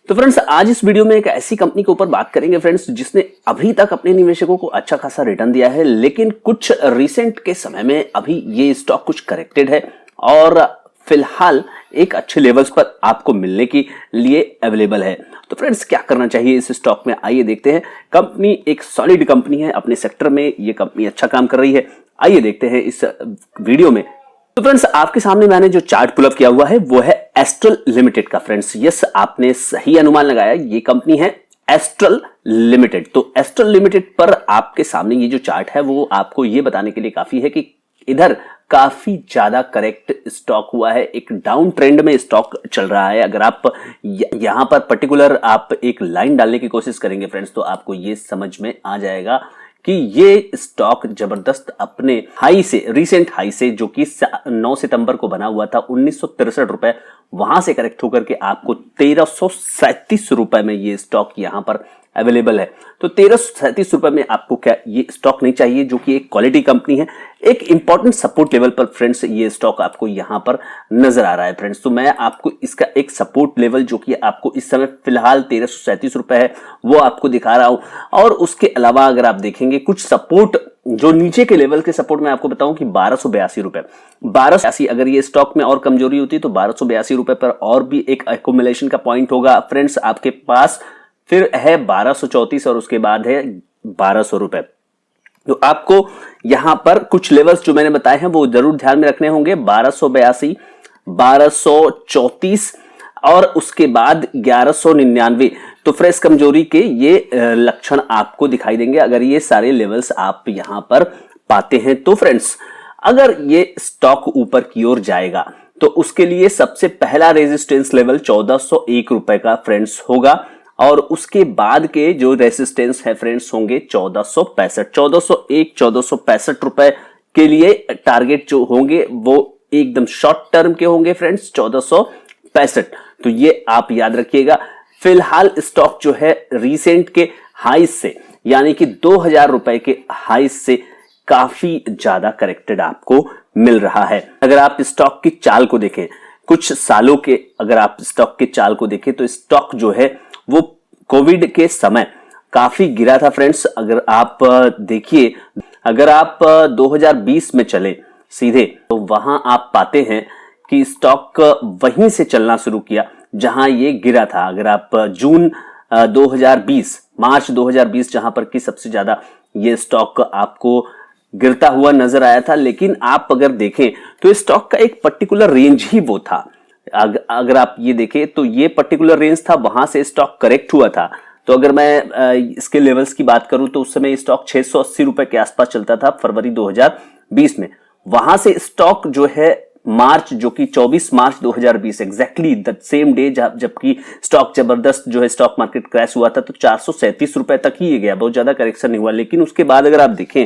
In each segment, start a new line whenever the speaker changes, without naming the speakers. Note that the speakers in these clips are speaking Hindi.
तो फ्रेंड्स आज इस वीडियो में एक ऐसी कंपनी के ऊपर बात करेंगे फ्रेंड्स जिसने अभी तक अपने निवेशकों को अच्छा खासा रिटर्न दिया है, लेकिन कुछ रिसेंट के समय में अभी ये स्टॉक कुछ करेक्टेड है और फिलहाल एक अच्छे लेवल्स पर आपको मिलने के लिए अवेलेबल है। तो फ्रेंड्स क्या करना चाहिए इस स्टॉक में, आइए देखते हैं। कंपनी एक सॉलिड कंपनी है, अपने सेक्टर में ये कंपनी अच्छा काम कर रही है। आइए देखते हैं इस वीडियो में। तो फ्रेंड्स आपके सामने मैंने जो चार्ट पुल अप किया हुआ है वो है एस्ट्रल लिमिटेड का। फ्रेंड्स यस, आपने सही अनुमान लगाया, ये कंपनी है एस्ट्रल लिमिटेड। तो एस्ट्रल लिमिटेड पर आपके सामने ये जो चार्ट है वो आपको ये बताने के लिए काफी है कि इधर काफी ज्यादा करेक्ट स्टॉक हुआ है, एक डाउन ट्रेंड में स्टॉक चल रहा है। अगर आप यहां पर पर्टिकुलर आप एक लाइन डालने की कोशिश करेंगे फ्रेंड्स तो आपको ये समझ में आ जाएगा कि ये स्टॉक जबरदस्त अपने हाई से, रिसेंट हाई से, जो कि 9 सितंबर को बना हुआ था 1963 रुपए, वहां से करेक्ट होकर के आपको 1337 रुपए में ये स्टॉक यहां पर अवेलेबल है। तो 1337 रुपए में आपको क्या ये स्टॉक नहीं चाहिए, जो कि एक क्वालिटी कंपनी है। एक इंपॉर्टेंट सपोर्ट लेवल पर फ्रेंड्स ये स्टॉक आपको यहां पर नजर आ रहा है फ्रेंड्स। तो मैं आपको इसका एक सपोर्ट लेवल जो कि आपको इस समय फिलहाल 1337 रुपए है वो आपको दिखा रहा हूं। और उसके अलावा अगर आप देखेंगे कुछ सपोर्ट, जो नीचे के लेवल के सपोर्ट मैं आपको बताऊं कि 1282 रुपए, 1282, अगर ये स्टॉक में और कमजोरी होती तो 1282 रुपए पर और भी एक एक्यूमुलेशन का पॉइंट होगा फ्रेंड्स आपके पास। फिर है 1234 और उसके बाद है 1200 रुपए। तो आपको यहां पर कुछ लेवल्स जो मैंने बताए हैं वो जरूर ध्यान में रखने होंगे। 1282, 1234 और उसके बाद 1199। तो फ्रेश कमजोरी के ये लक्षण आपको दिखाई देंगे अगर ये सारे लेवल्स आप यहां पर पाते हैं। तो फ्रेंड्स अगर ये स्टॉक ऊपर की ओर जाएगा तो उसके लिए सबसे पहला रेजिस्टेंस लेवल 1401 रुपए का फ्रेंड्स होगा और उसके बाद के जो रेजिस्टेंस है फ्रेंड्स होंगे 1465, 1401, 1465 रुपए के लिए टारगेट जो होंगे वो एकदम शॉर्ट टर्म के होंगे फ्रेंड्स 1465। तो ये आप याद रखिएगा। फिलहाल स्टॉक जो है रीसेंट के हाई से, यानी कि 2000 रुपए के हाई से काफी ज्यादा करेक्टेड आपको मिल रहा है। अगर आप स्टॉक की चाल को देखें, कुछ सालों के अगर आप स्टॉक के चाल को देखें तो स्टॉक जो है वो कोविड के समय काफी गिरा था फ्रेंड्स। अगर आप देखिए, अगर आप 2020 में चले सीधे तो वहां आप पाते हैं कि स्टॉक वहीं से चलना शुरू किया जहां ये गिरा था। अगर आप जून 2020, मार्च 2020 जहां पर कि सबसे ज्यादा ये स्टॉक आपको गिरता हुआ नजर आया था, लेकिन आप अगर देखें तो स्टॉक का एक पर्टिकुलर रेंज ही वो था। अगर आप ये देखें तो ये पर्टिकुलर रेंज था, वहां से स्टॉक करेक्ट हुआ था। तो अगर मैं इसके लेवल्स की बात करूं तो उस समय स्टॉक 680 रुपए के आसपास चलता था फरवरी 2020 में। वहां से स्टॉक जो है मार्च, जो कि 24 मार्च 2020, एग्जैक्टली द सेम डे जबकि स्टॉक जबरदस्त जो है स्टॉक मार्केट क्रैश हुआ था, तो 437 रुपए तक ही ये गया, बहुत ज्यादा करेक्शन नहीं हुआ। लेकिन उसके बाद अगर आप देखें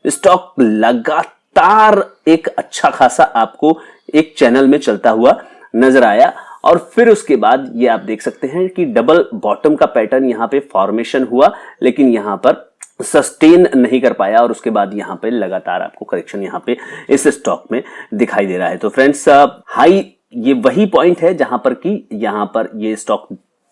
स्टॉक लगातार एक अच्छा खासा आपको एक चैनल में चलता हुआ नजर आया और फिर उसके बाद ये आप देख सकते हैं कि डबल बॉटम का पैटर्न यहां पे फॉर्मेशन हुआ, लेकिन यहां पर सस्टेन नहीं कर पाया और उसके बाद यहां पे लगातार आपको करेक्शन यहां पे इस स्टॉक में दिखाई दे रहा है। तो फ्रेंड्स हाई ये वही पॉइंट है जहां पर कि यहां पर ये स्टॉक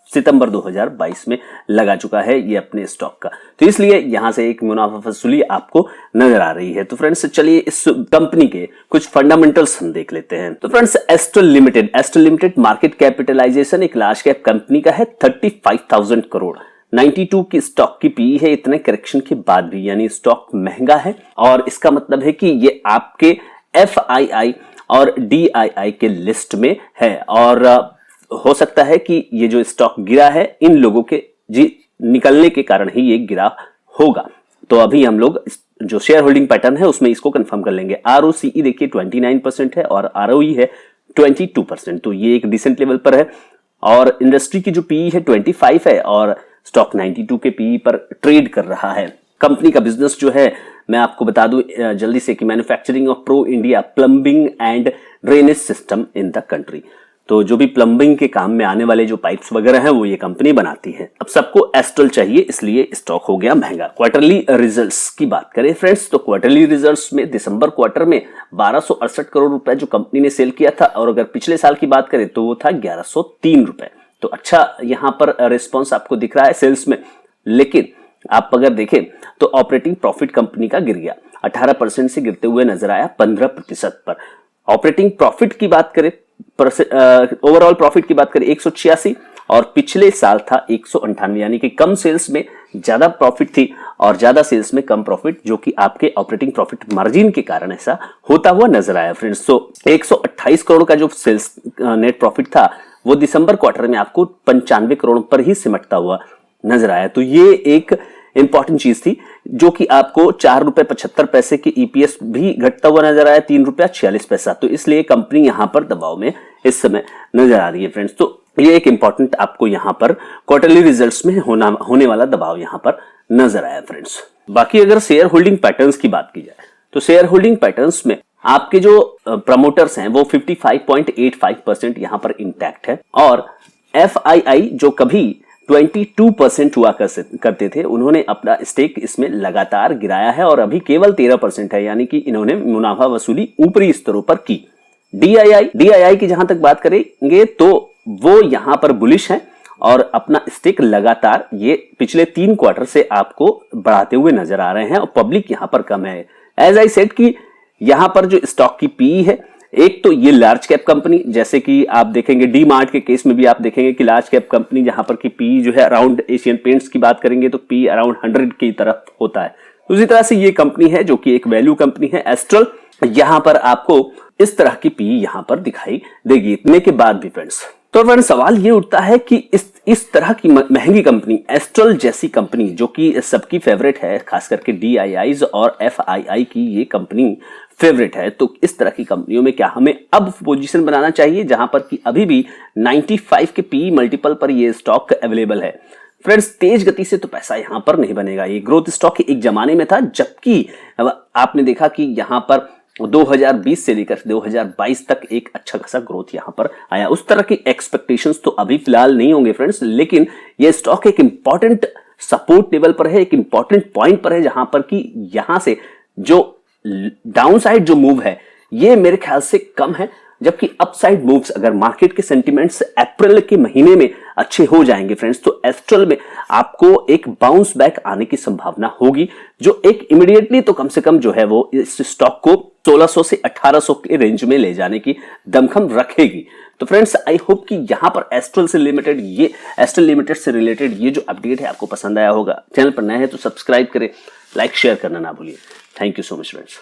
सितंबर 2022 में लगा चुका है ये अपने स्टॉक का, तो इसलिए यहां से एक मुनाफा वसूली आपको नजर आ रही है। तो फ्रेंड्स चलिए इस कंपनी के कुछ फंडामेंटल्स हम देख लेते हैं। तो friends Astral limited market capitalization एक लार्ज कैप कंपनी का है, 35,000 करोड़, 92 की स्टॉक की पीई है इतने करेक्शन के बाद भी, यानी स्टॉक महंगा है। और इसका मतलब है कि ये आपके FII और DII के लिस्ट में है और हो सकता है कि ये जो स्टॉक गिरा है इन लोगों के निकलने के कारण ही ये गिरा होगा। तो अभी हम लोग जो शेयर होल्डिंग पैटर्न है उसमें इसको कंफर्म कर लेंगे। ROCE देखिए 29% है और ROE है 22%, तो ये एक डिसेंट लेवल पर है। और इंडस्ट्री की जो पीई है 25 है और स्टॉक 92 के पीई पर ट्रेड कर रहा है। कंपनी का बिजनेस जो है मैं आपको बता दूं जल्दी से कि manufacturing of pro India plumbing and drainage system in the country. तो जो भी प्लम्बिंग के काम में आने वाले जो पाइप्स वगैरह हैं वो ये कंपनी बनाती है। अब सबको एस्ट्रल चाहिए इसलिए स्टॉक हो गया महंगा। क्वार्टरली रिजल्ट्स की बात करें फ्रेंड्स तो क्वार्टरली रिजल्ट्स में दिसंबर क्वार्टर में 1268 करोड़ रुपए जो कंपनी ने सेल किया था और अगर पिछले साल की बात करें तो वो था 1103 रुपए। तो अच्छा यहाँ पर रिस्पॉन्स आपको दिख रहा है सेल्स में। लेकिन आप अगर देखें तो ऑपरेटिंग प्रॉफिट कंपनी का गिर गया, 18% से गिरते हुए नजर आया 15% पर। ऑपरेटिंग प्रॉफिट की बात करें, ओवरऑल प्रॉफिट की बात करें 186 और पिछले साल था 198, यानी कि कम सेल्स में ज्यादा प्रॉफिट थी और ज्यादा सेल्स में कम प्रॉफिट, जो कि आपके ऑपरेटिंग प्रॉफिट मार्जिन के कारण ऐसा होता हुआ नजर आया फ्रेंड्स। तो 128 करोड़ का जो सेल्स नेट प्रॉफिट था वो दिसंबर क्वार्टर में आपको 95 करोड़ पर ही सिमटता हुआ नजर आया। तो ये एक इंपॉर्टेंट चीज थी जो कि आपको ₹4.75 की ईपीएस भी घटता हुआ नजर आया, ₹3.46। तो इसलिए कंपनी यहां पर दबाव में इस समय नजर आ रही है फ्रेंड्स। तो ये एक इंपॉर्टेंट आपको यहां पर क्वार्टरली रिजल्ट्स में होने वाला दबाव यहां पर नजर आया फ्रेंड्स। बाकी अगर शेयर होल्डिंग पैटर्न्स की बात की जाए तो शेयर होल्डिंग पैटर्न्स में आपके जो प्रमोटर्स हैं वो 55.85% यहां पर इंटैक्ट है और एफआईआई जो कभी 22% हुआ करते थे, उन्होंने अपना स्टेक इसमें लगातार गिराया है और अभी केवल 13% है, यानी कि इन्होंने मुनाफा वसूली ऊपरी स्तरों पर की। डीआईआई की जहां तक बात करेंगे तो वो यहां पर बुलिश है और अपना स्टेक लगातार ये पिछले 3 क्वार्टर से आपको बढ़ाते हुए नजर आ रहे हैं और पब्लिक यहां पर कम है। एज आई सेड कि यहां पर जो स्टॉक की पीई है, एक तो ये लार्ज कैप कंपनी, जैसे कि आप देखेंगे डी मार्ट के केस में भी आप देखेंगे कि लार्ज कैप कंपनी जहां पर की पी जो है अराउंड, एशियन पेंट्स की बात करेंगे तो पी अराउंड 100 की तरफ होता है। उसी तरह से ये कंपनी है जो कि एक वैल्यू कंपनी है एस्ट्रल, यहां पर आपको इस तरह की पी यहां पर दिखाई देगी इतने के बाद भी फ्रेंड्स। तो फ्रेंड्स सवाल ये उठता है कि इस तरह की महंगी कंपनी एस्ट्रल जैसी कंपनी जो कि सबकी फेवरेट है, खास करके डीआईआईज और एफआईआई की ये कंपनी फेवरेट है, तो इस तरह की कंपनियों में क्या हमें अब पोजीशन बनाना चाहिए जहां पर कि अभी भी 95 के पी मल्टीपल पर ये स्टॉक अवेलेबल है। फ्रेंड्स तेज गति से तो पैसा यहां पर नहीं बनेगा, ये ग्रोथ स्टॉक एक जमाने में था, जबकि आपने देखा कि यहां पर 2020 से लेकर 2022 तक एक अच्छा खासा ग्रोथ यहां पर आया। उस तरह की एक्सपेक्टेशंस तो अभी फिलहाल नहीं होंगे फ्रेंड्स, लेकिन ये स्टॉक एक इंपॉर्टेंट सपोर्ट लेवल पर है, एक इंपॉर्टेंट पॉइंट पर है जहां पर कि यहां से जो डाउनसाइड जो मूव है ये मेरे ख्याल से कम है, जबकि अपसाइड मूव्स अगर मार्केट के सेंटिमेंट्स अप्रैल के महीने में अच्छे हो जाएंगे फ्रेंड्स तो एस्ट्रल में आपको एक बाउंस बैक आने की संभावना होगी, जो एक इमीडिएटली तो कम से कम जो है वो इस स्टॉक को 1600 से 1800 के रेंज में ले जाने की दमखम रखेगी। तो फ्रेंड्स आई होप कि यहां पर एस्ट्रल लिमिटेड से रिलेटेड ये जो अपडेट है आपको पसंद आया होगा। चैनल पर नए हैं तो सब्सक्राइब करें, लाइक शेयर करना ना भूलिए। Thank you so much friends.